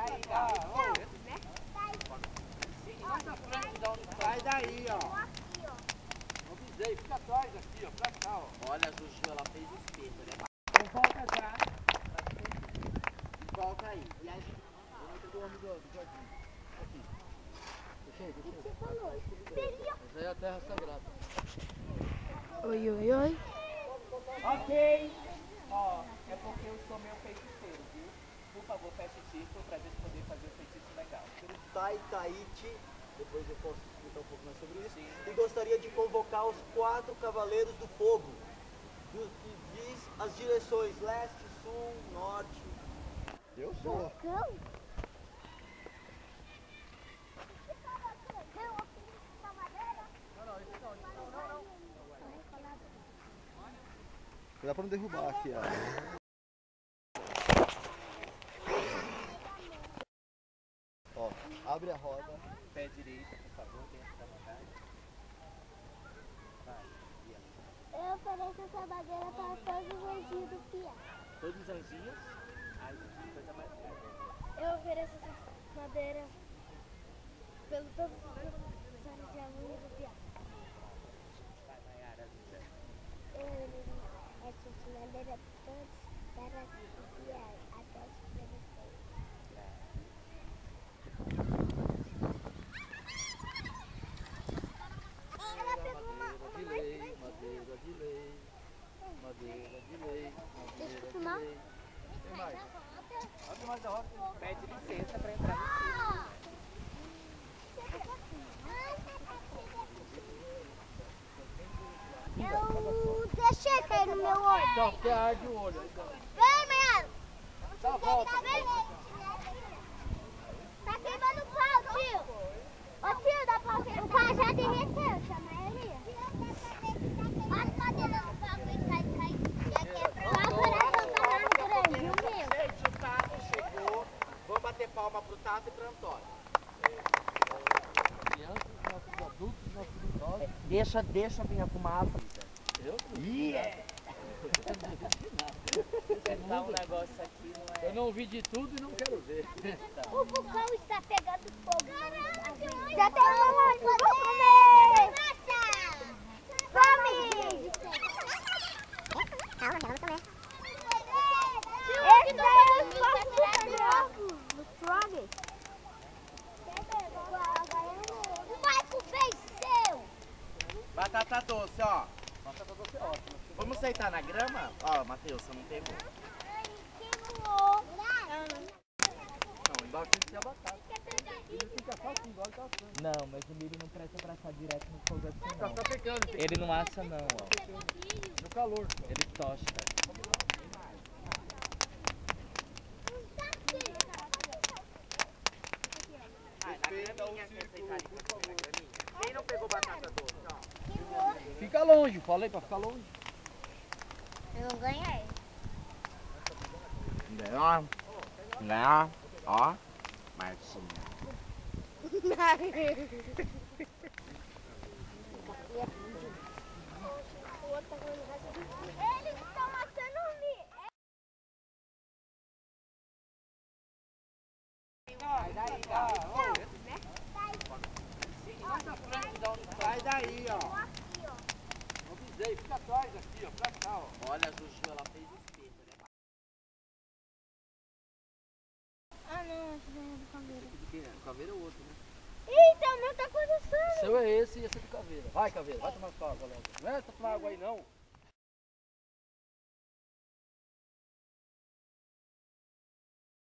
daí, né? Mais à frente, da onde sai daí, ó. Não pisei, fica atrás aqui, ó, pra cá, ó. Olha, a Juju, ela fez espeto, né? Então volta já. Volta aí. E aí, Do homem do jardim. Aqui. Deixa aí. Essa aí é a terra sagrada. Oi, oi, oi. Ok. Ó, é porque eu sou meu feiticeiro, viu? Por favor, feche o círculo pra gente poder fazer o feitiço legal. Tai Tahiti, depois eu posso explicar um pouco mais sobre isso. Sim. E gostaria de convocar os 4 cavaleiros do fogo, que diz as direções leste, sul, norte. Eu sou. Dá pra não derrubar aqui, ó. Ó, abre a roda. Pé direito, por favor, tenha essa vontade. Vai, Bia. Eu ofereço essa madeira para todos os anjinhos do Piá. Todos os anjinhos. Ai, que coisa mais linda. Eu ofereço essa madeira pelo todos os anjinhos do Piá. Vai, Nayara, linda. Eu ofereço essa madeira todos para o Piá, até os primeiros. Ela pegou uma De lei, madeira de lei. Madeira de lei, madeira de lei. Tem mais. Abre mais a roda. Pede licença pra entrar no círculo. Eu deixei cair no meu olho. Então, porque arde o olho. Vem, Mariana. Dá a volta. Tá queimando o pau, tio. Ô, tio, dá pra queimar. O pau já derreteu, chama ele. As madeiras do pau que cai. Agora eu tô mais grande, o meu. gente, o Tato chegou. Vamos bater palma pro Tato e pro Antônio. Crianças, nossos adultos, nossos idosos. Deixa vir a fumaça. Eu Tentar um negócio aqui não é... não vi de tudo e não quero ver. O vulcão está pegando fogo. Já tem uma mãe, vou comer. Come. Calma, já vamos comer. Esse daí é o frog. O Michael venceu. Batata doce, ó. Batata doce é ótimo. Vamos sentar na grama? Ó, Matheus, você não pegou. Não, embaixo tem que ter a batata. Ele fica fácil igual ele tá assando. Não, mas o milho não presta pra assar direto no fogo assim, Tá não. pegando. Ele não assa, não, ó. No calor. Ele tocha. Quem não pegou batata doce, ó? Fica longe, falei pra ficar longe. Eu não ganhei. Ganhou. Ganhou. Ó. Martinha. Eles estão matando o milho. Sai daí, né? Mais à frente, da onde sai daí, ó. Não pisei, fica atrás aqui, ó, pra cá, ó. Olha, a Juju, ela fez espeto, né? Ah, não, esse daí é do caveira. Caveira é outro, né? Eita, o meu tá O começando. seu é esse e esse é do caveira. Vai, caveira, vai tomar sua água logo. Não é essa tua água aí, não.